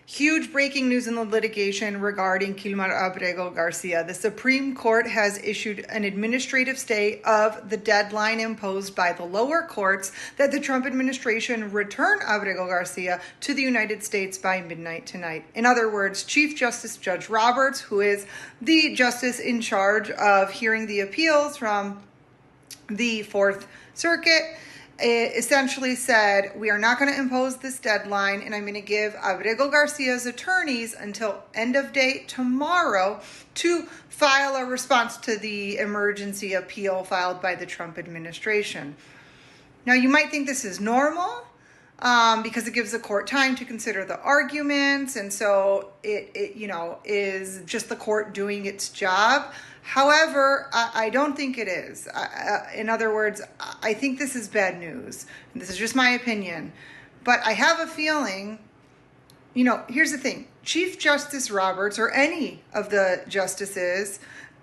Huge breaking news in the litigation regarding Kilmer Abrego García. The Supreme Court has issued an administrative stay of the deadline imposed by the lower courts that the Trump administration return Abrego García to the United States by midnight tonight. In other words, Chief Justice Judge Roberts, who is the justice in charge of hearing the appeals from the Fourth Circuit, essentially said, we are not going to impose this deadline, and I'm going to give Abrego Garcia's attorneys until end of day tomorrow to file a response to the emergency appeal filed by the Trump administration. Now, you might think this is normal because it gives the court time to consider the arguments, and so it is just the court doing its job. However, I don't think it is. In other words, I think this is bad news. And this is just my opinion. But I have a feeling, here's the thing. Chief Justice Roberts, or any of the justices,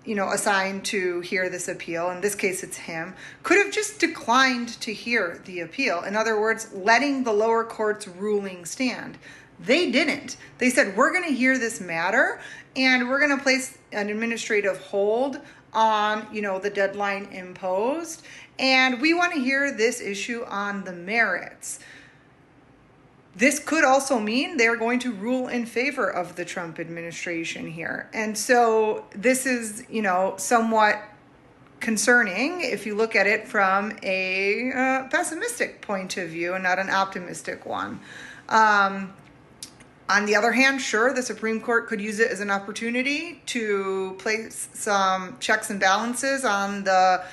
assigned to hear this appeal, in this case it's him, could have just declined to hear the appeal. In other words, letting the lower court's ruling stand. They didn't. They said, we're going to hear this matter and we're going to place an administrative hold on, the deadline imposed. And we want to hear this issue on the merits. This could also mean they're going to rule in favor of the Trump administration here. And so this is, somewhat concerning if you look at it from a pessimistic point of view and not an optimistic one. On the other hand, sure, the Supreme Court could use it as an opportunity to place some checks and balances on the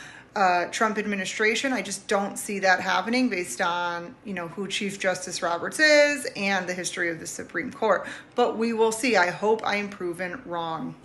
Trump administration. I just don't see that happening based on, who Chief Justice Roberts is and the history of the Supreme Court. But we will see. I hope I am proven wrong.